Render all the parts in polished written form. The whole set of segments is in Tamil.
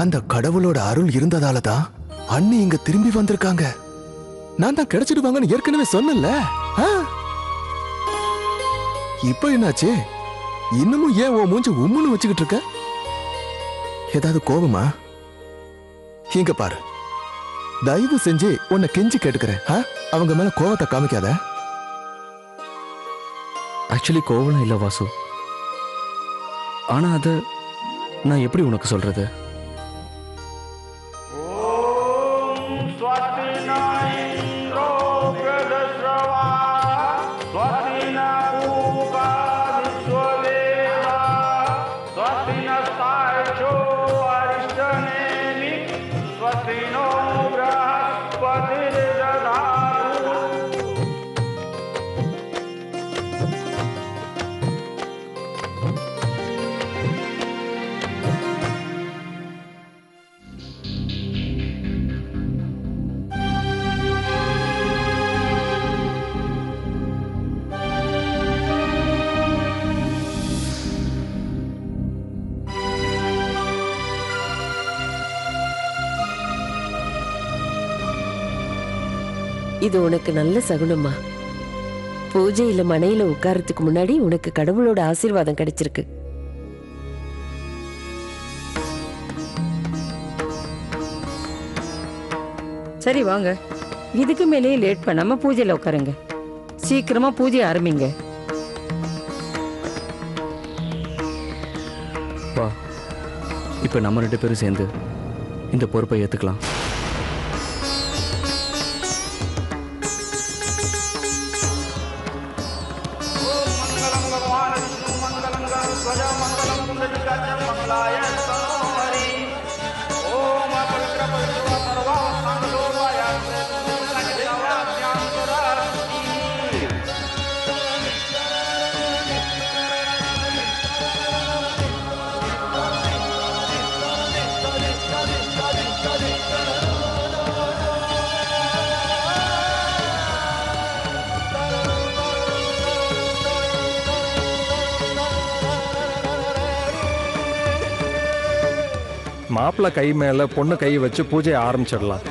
அந்த கடவுளோட அருள் இருந்ததால தான் அண்ணி இங்க திரும்பி வந்திருக்காங்க. நான் தான் கிடைச்சிடுவாங்கன்னு ஏற்கனவே சொன்னல. இப்ப என்னாச்சு? இன்னமும் ஏன் உன் மூஞ்சி உம்முன்னு வச்சுக்கிட்டு இருக்க? ஏதாவது கோபமா? இங்க பாரு, தயவு செஞ்சு உன்னை கெஞ்சி கேட்டுக்கிறேன், அவங்க மேல கோவத்தை காமிக்காத. ஆக்சுவலி கோவம் இல்ல வாசு. ஆனா அது நான் எப்படி உனக்கு சொல்றது? இது உனக்கு நல்ல சகுனமா. பூஜையில மனையில உட்காரத்துக்கு முன்னாடி உனக்கு கடவுளோட ஆசீர்வாதம் கிடைச்சிருக்கு. சரி வாங்க, இதுக்கு மேலேயே லேட் பண்ணாம பூஜையில உட்காருங்க. சீக்கிரமா பூஜை ஆரம்பிங்க. வா, இப்ப நம்ம 2 பேரும் சேர்ந்து இந்த பொறுப்பை ஏத்துக்கலாம். மாப்பிள்ளை கை மேல பொண்ணு கை வச்சு பூஜையை ஆரம்பிச்சிடலாம்.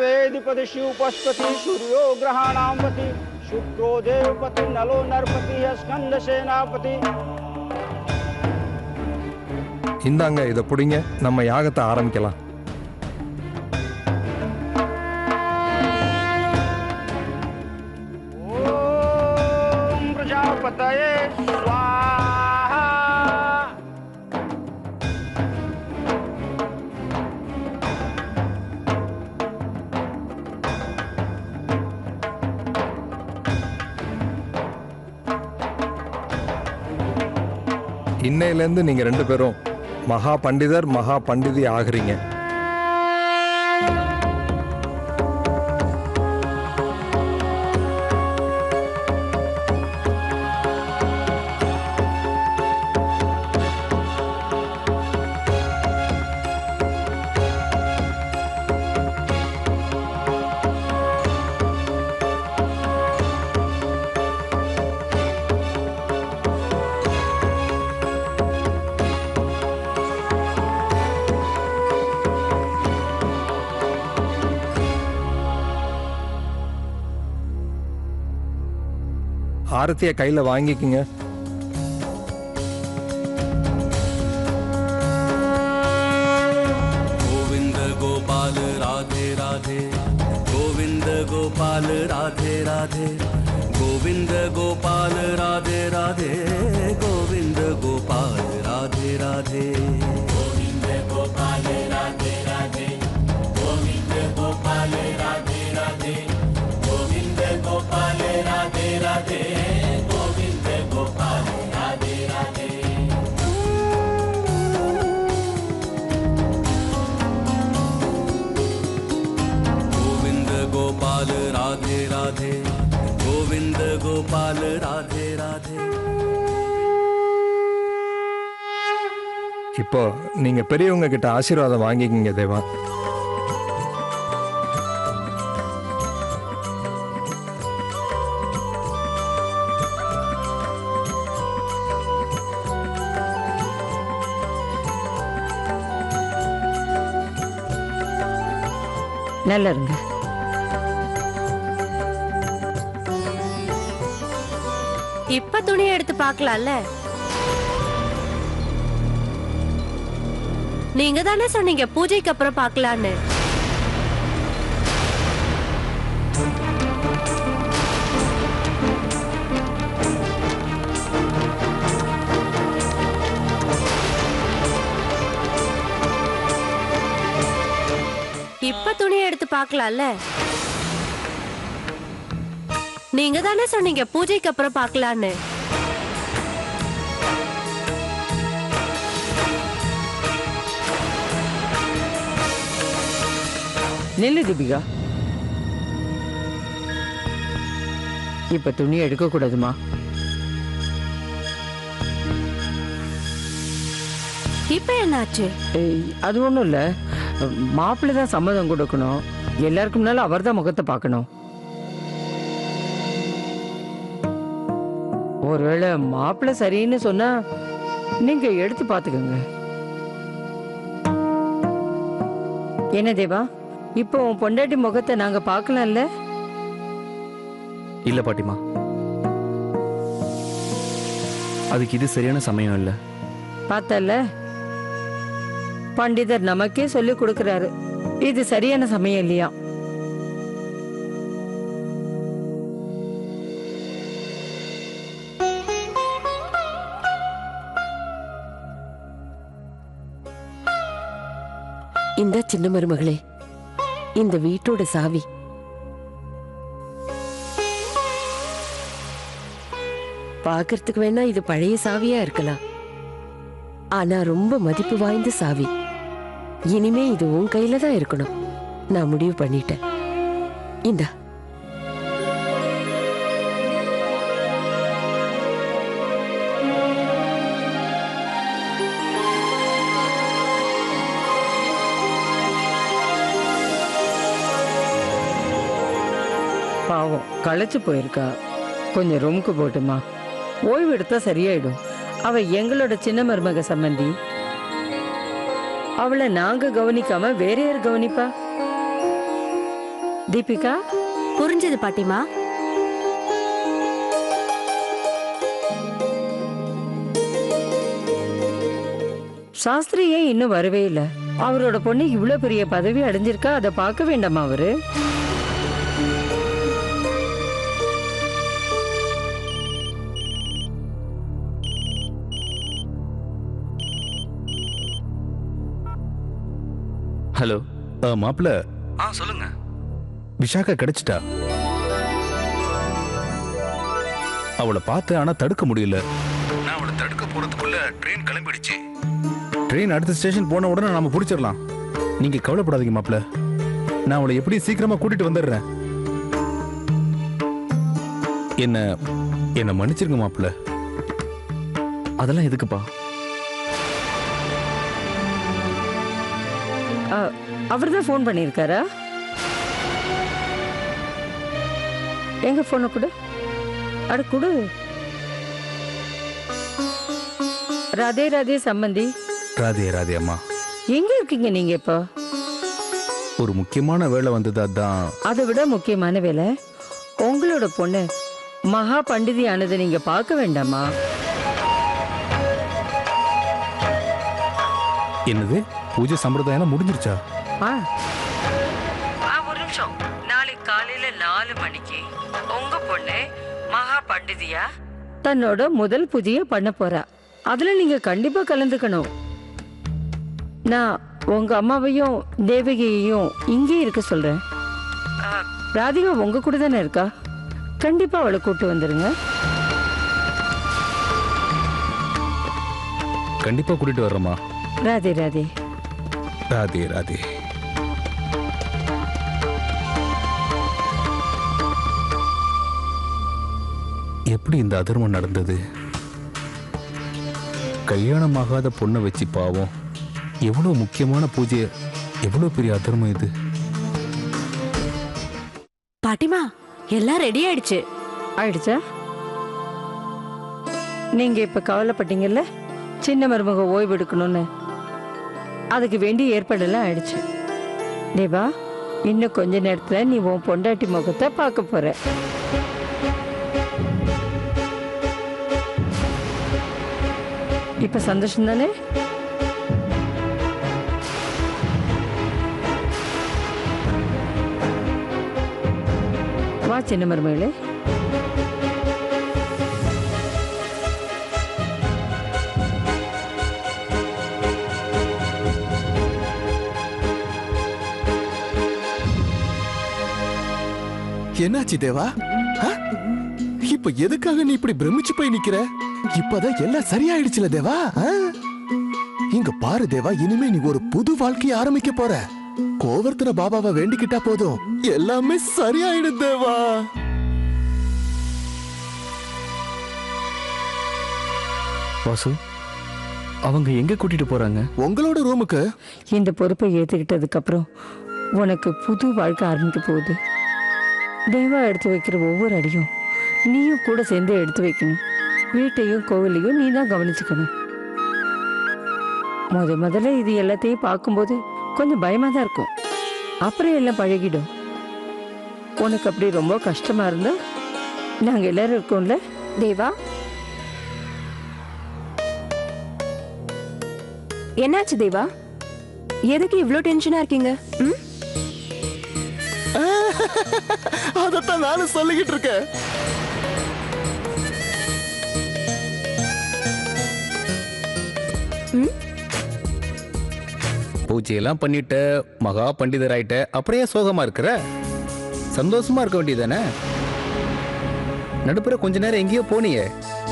वेदिपति शिवपशुपति सूर्यो ग्रहाणांपति शुक्रो देवपति नलो नरपति स्कंद सेनापति. இந்தாங்க, இதை பிடிங்க, நம்ம யாகத்தை ஆரம்பிக்கலாம். ஓம் பிரஜாபதயே ஸ்வாஹா. இன்னையிலேருந்து நீங்க 2 பேரும் மகா பண்டிதர் மகா பண்டிதி ஆகுறீங்க. ஆரத்தியை கையில வாங்கிக்குங்க. गोविंद गोपाल राधे राधे, गोविंद गोपाल राधे राधे, गोविंद गोपाल राधे राधे, गोविंद गोपाल राधे राधे, गोविंद गोपाल राधे राधे, गोविंद गोपाल राधे राधे, गोविंद गोपाल राधे राधे, गोविंद गोपाल राधे राधे. இப்போ நீங்க பெரியவங்க கிட்ட ஆசீர்வாதம் வாங்கிக்கிங்க தேவா. நல்லா இருங்க. இப்ப துணியை எடுத்து பார்க்கலாம்ல? நீங்க தானே சொன்னீங்க பூஜைக்கு அப்புறம் பார்க்கலான்னு. இப்ப துணியை எடுத்து பார்க்கலாம்ல? நீங்க தானே சொன்னீங்க பூஜைக்கு அப்புறம் பார்க்கலான்னு. நெல்லு தீபிகா, இப்ப துணி எடுக்க கூடாதுமா. இப்ப என்னாச்சு? அது ஒண்ணும் இல்ல, மாப்பிள்ளை தான் சம்மதம் கொடுக்கணும். எல்லாருக்கும் முன்னால அவர் தான் முகத்தை பார்க்கணும். ஒருவேளை மாப்பிள்ளை சரின்னு சொன்னா நீங்க எடுத்து பாத்துக்கோங்க. என்ன தேவா, இப்போ உன் பொண்டாட்டி முகத்தை நாங்க பார்க்கலாம்ல? இல்ல பாட்டிமா, அதுக்கு இது சரியான சமயம் இல்ல. பார்த்தல, பண்டிதர் நமக்கே சொல்லி கொடுக்கறாரு, இது சரியான சமயம் இல்லையா. இந்த சின்ன மருமகளே, இந்த வீட்டோட சாவி. பாக்குறதுக்கு வேணா இது பழைய சாவியா இருக்கலாம், ஆனா ரொம்ப மதிப்பு வாய்ந்த சாவி. இனிமே இது உன் கையில தான் இருக்கணும். நான் முடிவு பண்ணிட்டேன். இந்தா. பாவம் களைச்சு போயிருக்கா, கொஞ்சம் ரூமுக்கு போட்டுமா. ஓய்வு எடுத்தா சரியாயிடும். அவ எங்களோட சின்ன மருமக சம்பந்தி. அவளை நாங்க கவனிக்காம வேற யார் கவனிப்பா? தீபிகா, புரிஞ்சது பாட்டிமா. சாஸ்திரி ஏன் இன்னும் வரவே இல்லை? அவரோட பொண்ணு இவ்வளவு பெரிய பதவி அடைஞ்சிருக்கா, அதை பார்க்க வேண்டாமா அவரு? ஹலோ மாப்பிள்ள, சொல்லுங்க. விஷாக்கா கிடைச்சிட்டா. அவளை பார்த்து ஆனா தடுக்க முடியல. நான் அவளை தடுக்க போறதுக்குள்ள ட்ரெயின் கிளம்பிடுச்சு. ட்ரெயின் அடுத்த ஸ்டேஷன் போன உடனே நாம பிடிச்சிடலாம். நீங்க கவலைப்படாதீங்க மாப்பிள்ள, நான் அவளை எப்படி சீக்கிரமா கூட்டிட்டு வந்துடுறேன். என்ன மன்னிச்சிருங்க மாப்பிள்ள. அதெல்லாம் எதுக்குப்பா? அவர் தான் ஃபோன் பண்ணியிருக்காரா? எங்க போன கொடு. அட கொடு. ராதே ராதே சம்பந்தி. ராதே ராதே அம்மா. எங்க இருக்கீங்க நீங்க இப்போ? ஒரு முக்கியமான வேலை வந்தது, அதான். அதை விட முக்கியமான வேலை, உங்களோட பொண்ணு மகா பண்டிதி ஆனதை நீங்க பார்க்க வேண்டாமா? என்னது, பூஜை சம்பிரதாயம் முடிஞ்சிருச்சா? ஒரு நிமிஷம். நாளைக்கு காலையில 4 மணிக்கு உங்க பொண்ணு மகா பண்டிதியா தன்னோட முதல் பூஜையை பண்ண போறா. அதுல நீங்க கண்டிப்பா கலந்துக்கணும். நான் உங்க அம்மாவையும் தேவகியையும் இங்கே இருக்க சொல்றேன். ராதிகா உங்க கூட தானே இருக்கா? கண்டிப்பா அவளை கூட்டு வந்துருங்க. கண்டிப்பா கூட்டிட்டு வர்றோமா. ராதே ராதே. ராதே ராதே. எப்படி இந்த அதர்மம் நடந்தது? கல்யாணமாகாத பொண்ணை வச்சு பாவம். எவ்வளோ முக்கியமான பூஜை, எவ்வளோ பெரிய அதர்மம் இது. பாட்டிமா எல்லாம் ரெடி ஆயிடுச்சு. ஆயிடுச்சா? நீங்க இப்ப கவலைப்பட்டீங்கல்ல சின்ன மருமக ஓய்வு எடுக்கணும்னு, அதுக்கு வேண்டிய ஏற்பாடெல்லாம் ஆயிடுச்சு. தேவா, இன்னும் கொஞ்ச நேரத்துல நீ உன் பொண்டாட்டி முகத்தை பார்க்க போற. இப்ப சந்தோஷம் தானே? வா சின்ன மருமகளே. என்னாச்சு தேவா? இப்ப எதுக்காக நீ இப்படி பிரமிச்சு போய் நிக்கிற? இப்பதான் எல்லாம் சரியாயிடுச்சுல தேவா. இங்க பாரு தேவா, இனிமே நீ ஒரு புது வாழ்க்கையை ஆரம்பிக்க போற. கோவர்த்தன பாபாவை வேண்டிக்கிட்டா போதும், எல்லாமே சரியாயிடும் தேவா. வாசு, அவங்க எங்க கூட்டிட்டு போறாங்க? உங்களோட ரூமுக்கு. இந்த பொறுப்பை ஏத்துக்கிட்டதுக்கு அப்புறம் உனக்கு புது வாழ்க்கை ஆரம்பிக்க போகுது. தேவா எடுத்து வைக்கிற ஒவ்வொரு அடியும் நீயும் கூட சேர்ந்து எடுத்து வைக்கணும். வீட்டையும் கோவிலையும் நீ தான் கவனிச்சுக்கணும். முதல்ல இது எல்லாத்தையும் பார்க்கும்போது கொஞ்சம் பயமா தான் இருக்கும். அப்புறம் எல்லாம் பழகிடும். உனக்கு அப்படி ரொம்ப கஷ்டமா இருந்தா நாங்க எல்லாரும் இருக்கோம்ல. தேவா, என்னாச்சு தேவா? எதுக்கு இவ்ளோ டென்ஷனா இருக்கீங்க? அதத்தான் நானும் சொல்லிக்கிட்டு இருக்கேன். பூஜையெல்லாம் பண்ணிட்ட, மகா பண்டிதர் ஆயிட்ட, அப்புறம் ஏன் சோகமா இருக்கிற? சந்தோஷமா இருக்க வேண்டியதானே? நடுப்புற கொஞ்ச நேரம் எங்கேயோ போனியே,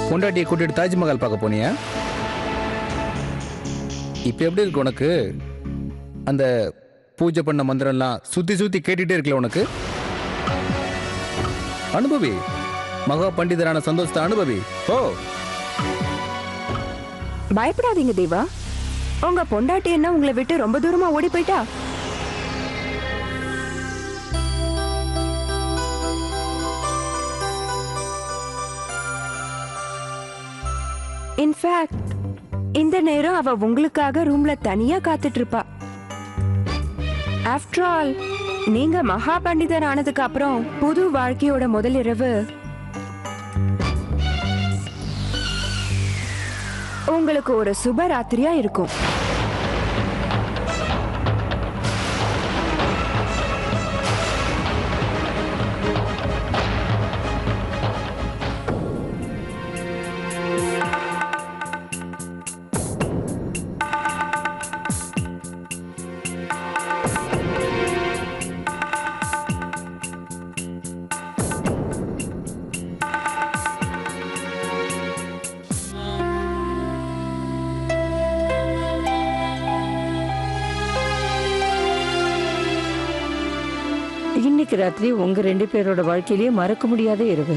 பொண்டாட்டியை கூட்டிட்டு தாஜ்மஹால் பார்க்க போனியா? இப்ப எப்படி இருக்கு உனக்கு? அந்த பூஜை பண்ண மந்திரம்லாம் சுத்தி சுத்தி கேட்டுட்டே இருக்கல உனக்கு? அனுபவி, மகா பண்டிதரான சந்தோஷத்தை அனுபவி. ஓ, பயப்படாதீங்க தேவா. உங்க பொண்டாட்டி என்ன உங்களை விட்டு ரொம்ப தூரமா ஓடி போயிட்டா? இன்ஃபேக்ட் இந்த நேரம் அவ உங்களுக்காக ரூம்ல தனியா காத்துட்டு இருப்பா. ஆஃப்டர் ஆல், நீங்க மகா பண்டிதர் ஆனதுக்கு அப்புறம் புது வாழ்க்கையோட முதல் இரவு உங்களுக்கு ஒரு சுப ராத்திரியா இருக்கும். இன்னைக்கு ராத்திரி உங்க 2 பேரோட வாழ்க்கையிலேயே மறக்க முடியாத இரவு.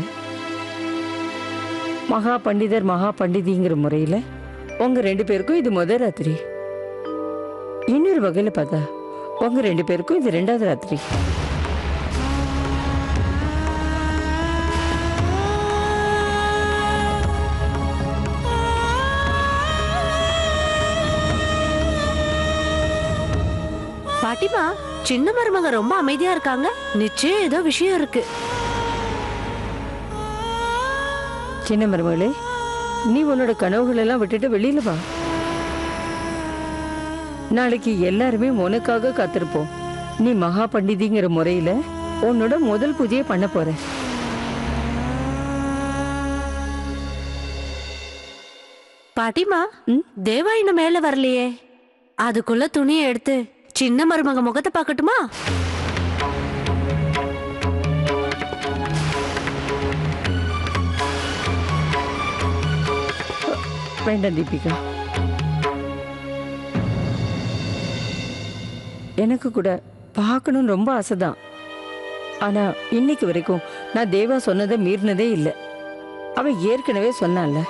மகா பண்டிதர் மகா பண்டிதிங்கிற முறையில உங்க 2 பேருக்கும் இது முதல் ராத்திரி. இன்னொரு வகையில பார்த்தா உங்க 2 பேருக்கும் இது 2வது ராத்திரி. பாட்டிமா, சின்ன மருமக ரொம்ப அமைதியா இருக்காங்க. நிச்சயம் ஏதோ விஷயம் இருக்கு. சின்ன மருமகளே, நீ உன்னோட கனவுகள் எல்லாம் விட்டுட்டு வெளியில வா. நாளைக்கு எல்லாருமே உனக்காக காத்திருப்போம். நீ மகா பண்டிதிங்கிற முறையில உன்னோட முதல் பூஜையை பண்ண போற. பாட்டிமா, தேவா இன்னும் மேல வரலையே. அதுக்குள்ள துணியை எடுத்து சின்ன மருமக முகத்தை பார்க்கட்டுமா? வேண்டாம் தீபிகா, எனக்கு கூட பார்க்கணும்னு ரொம்ப ஆசைதான். ஆனா இன்னைக்கு வரைக்கும் நான் தேவா சொன்னதை மீறினதே இல்லை. அவ ஏற்கனவே சொன்னால,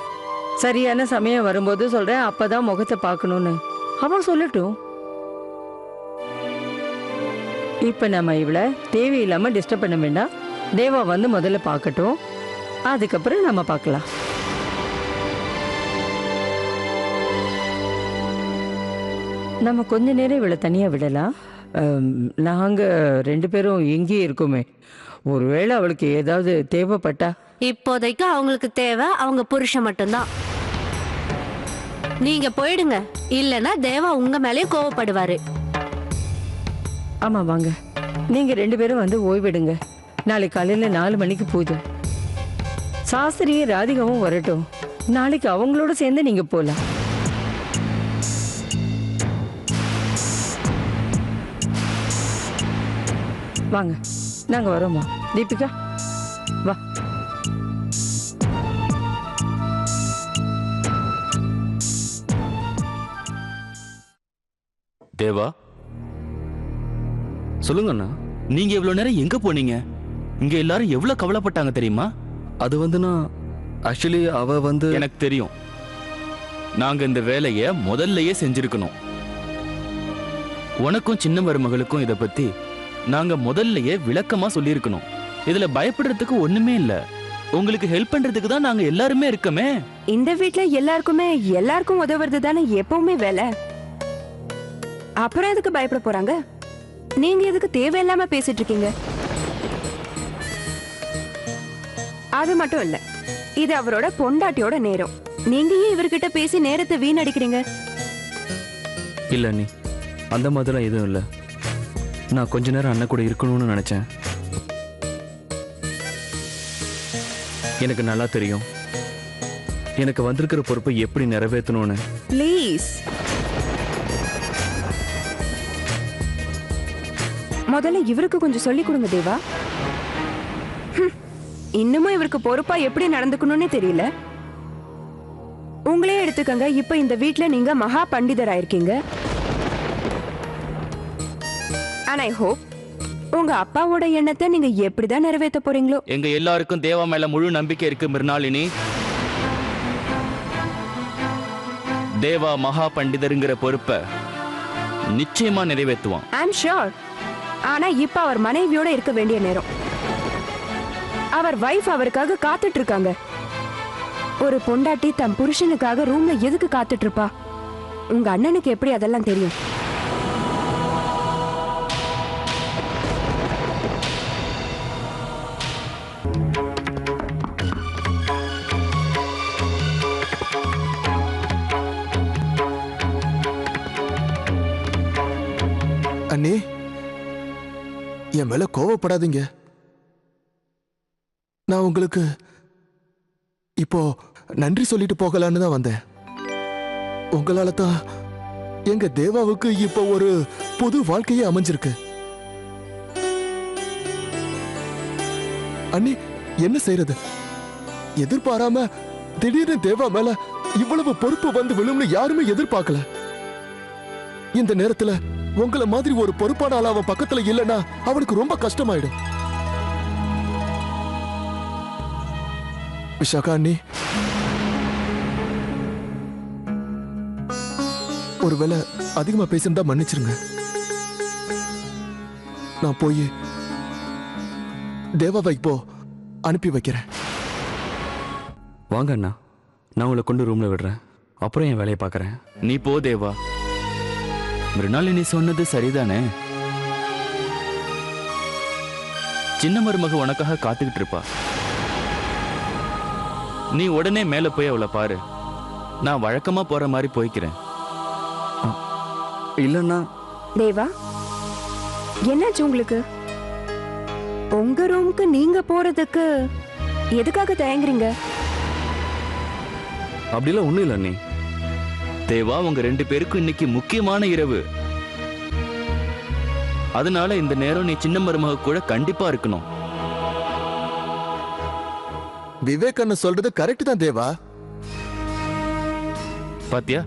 சரியான சமயம் வரும்போது சொல்றேன், அப்பதான் முகத்தை பார்க்கணும்னு. அவன் சொல்லட்டும். இப்ப நம்ம இவளை தேவையில்லாம டிஸ்டர்ப் பண்ண வேண்டாம். தேவா வந்து முதல்ல பார்க்கட்டும், அதுக்கப்புறம் நம்ம பார்க்கலாம். நம்ம கொஞ்ச நேரம் இவளை தனியா விடலாம். நாங்க 2 பேரும் எங்கேயே இருக்கோமே, ஒருவேளை அவளுக்கு ஏதாவது தேவைப்பட்டா. இப்போதைக்கு அவங்களுக்கு தேவை அவங்க புருஷன் மட்டும்தான். நீங்க போயிடுங்க, இல்லனா தேவா உங்க மேலே கோவப்படுவாரு. ஆமா வாங்க, நீங்க 2 பேரும் வந்து ஓய்வெடுங்க. நாளைக்கு காலையில 4 மணிக்கு பூஜை. சாஸ்திரியும் ராதிகாவும் வரட்டும், நாளைக்கு அவங்களோட சேர்ந்து நீங்க போலாம். வாங்க, நாங்க வரோமா. தீபிகா வா. தேவா சொல்லுங்க அண்ணா. நீங்க இவ்வளவு நேரம் எங்க போனீங்க? இங்க எல்லாரும் எவ்வளவு கவலைப்பட்டாங்க தெரியுமா? அது வந்து நான் ஆக்சுவலி அவ வந்து எனக்கு தெரியும். நாங்க இந்த வேலைய முதல்லயே செஞ்சிருக்கணும். உனக்கும் சின்ன மருமகளுக்கும் இத பத்தி நாங்க முதல்லயே விளக்கமா சொல்லியிருக்கணும். இதுல பயப்படுறதுக்கு ஒண்ணுமே இல்ல. உங்களுக்கு ஹெல்ப் பண்றதுக்கு தான் நாங்க எல்லாருமே இருக்கமே. இந்த வீட்ல எல்லாருக்கும் உதவுறது தானே எப்பவுமே வேலை. அப்புறம் எதுக்கு பயப்பட போறாங்க? நீங்க எதுக்கு தேவையில்லாம பேசிட்டு இருக்கீங்க? அது மட்டும் இல்ல, இது அவரோட பொண்டாட்டியோட நேரம். நீங்க ஏன் இவர்கிட்ட பேசி நேரத்தை வீணடிக்கிறீங்க? இல்ல நீ அந்த மாதிரிலாம் எதுவும் இல்லை. நான் கொஞ்ச நேரம் அண்ணன் கூட இருக்கணும்னு நினைச்சேன். எனக்கு நல்லா தெரியும் எனக்கு வந்திருக்கிற பொறுப்பை எப்படி நிறைவேற்றணும்னு. ப்ளீஸ் முதல்ல இவருக்கு கொஞ்சம் சொல்லி கொடுங்க தேவா. இன்னமும் இவருக்கு பொறுப்பா எப்படி நடந்துக்கணும்னே தெரியல. உங்களே எடுத்துக்கங்க, இப்ப இந்த வீட்ல நீங்க மகா பண்டிதர் ஆயிருக்கீங்க. and I hope உங்க அப்பாவோட எண்ணத்தை நீங்க எப்படிதான் நிறைவேற்ற போறீங்களோ. எங்க எல்லாருக்கும் தேவா மேல முழு நம்பிக்கை இருக்கு மிருணாளினி. தேவா மகா பண்டிதருங்கிற பொறுப்பை நிச்சயமா நிறைவேற்றுவான். ஐ அம் ஷூர். ஆனா இப்ப அவர் மனைவியோட இருக்க வேண்டிய நேரம். அவர் வைஃப் அவருக்காக காத்துட்டு இருக்காங்க. ஒரு பொண்டாட்டி தன் புருஷனுக்காக ரூம்ல எதுக்கு காத்துட்டு இருப்பா? உங்க அண்ணனுக்கு எப்படி அதெல்லாம் தெரியும்? அண்ணே, என் மேல கோவப்படாதீங்க. நான் உங்களுக்கு இப்போ நன்றி சொல்லிட்டு போகலான்னு தான் வந்தேன். உங்களால தான் எங்க தேவாவுக்கு இப்போ ஒரு புது வாழ்க்கையே அமைஞ்சிருக்கு. அண்ணி, என்ன செய்யறது? எதிர்பாராம திடீர்னு தேவா மேல இவ்வளவு பொறுப்பு வந்து விழும்னு யாருமே எதிர்பார்க்கல. இந்த நேரத்துல உங்களை மாதிரி ஒரு பொறுப்பான ஆள் அவன் பக்கத்துல இல்லைன்னா அவனுக்கு ரொம்ப கஷ்டமாயிடும். விஷாகா அண்ணி, ஒருவேளை அதிகமா பேசிருந்தா மன்னிச்சிருங்க. நான் போய் தேவாவை இப்போ அனுப்பி வைக்கிறேன். வாங்க அண்ணா, நான் உங்களை கொண்டு ரூம்ல விடுறேன். அப்புறம் என் வேலையை பார்க்கறேன். நீ போ தேவா. மிருணாளினி சொன்னது சரிதானே? சின்ன மருமக உனக்காக காத்துக்கிட்டு இருப்பா. நீ உடனே மேல போய் அவளை பாரு. நான் வழக்கமா போற மாதிரி போய்க்கிறேன். இல்லன்னா தேவா, என்னாச்சு உங்களுக்கு? உங்க ரூமுக்கு நீங்க போறதுக்கு எதுக்காக தயங்குறீங்க? அப்படிலாம் ஒண்ணும் இல்லை அண்ணி. தேவா, உங்க 2 பேருக்கும் இன்னைக்கு முக்கியமான இரவு. அதனால இந்த நேரம் நீ சின்ன மருமக கூட கண்டிப்பா இருக்கணும். விவேக் அண்ணன் சொல்றது கரெக்ட் தான் தேவா. பாத்தியா,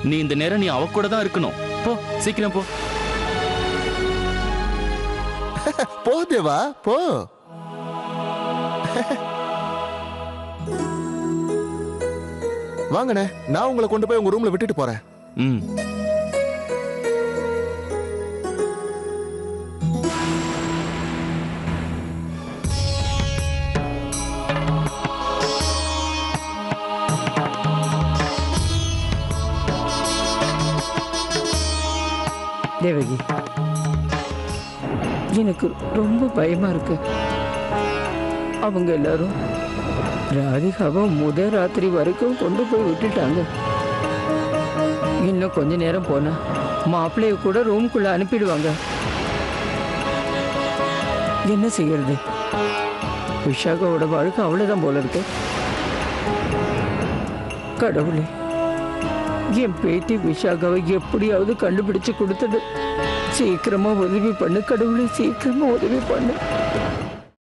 நீ இந்த நேரம் நீ அவ கூட தான் இருக்கணும். போ, சீக்கிரம் போ. போ தேவா, போ. வாங்கண்ணே, நான் உங்களை கொண்டு போய் உங்க ரூம்ல விட்டுட்டு போறேன். ம். தேவகி, எனக்கு ரொம்ப பயமா இருக்கு. அவங்க எல்லாரும் ராதிகாவை முதல் ராத்திரி வரைக்கும் கொண்டு போய் விட்டுட்டாங்க. இன்னும் கொஞ்ச நேரம் போனா மாப்பிள்ளைய கூட ரூம்குள்ள அனுப்பிடுவாங்க. என்ன செய்யறது? விஷாகாவோட வாழ்க்கை அவ்வளவுதான் போல இருக்கு. கடவுளே, என் பேத்தி விஷாகாவை எப்படியாவது கண்டுபிடிச்சு கொடுத்தது. சீக்கிரமா உதவி பண்ணு கடவுளே, சீக்கிரமா உதவி பண்ணு.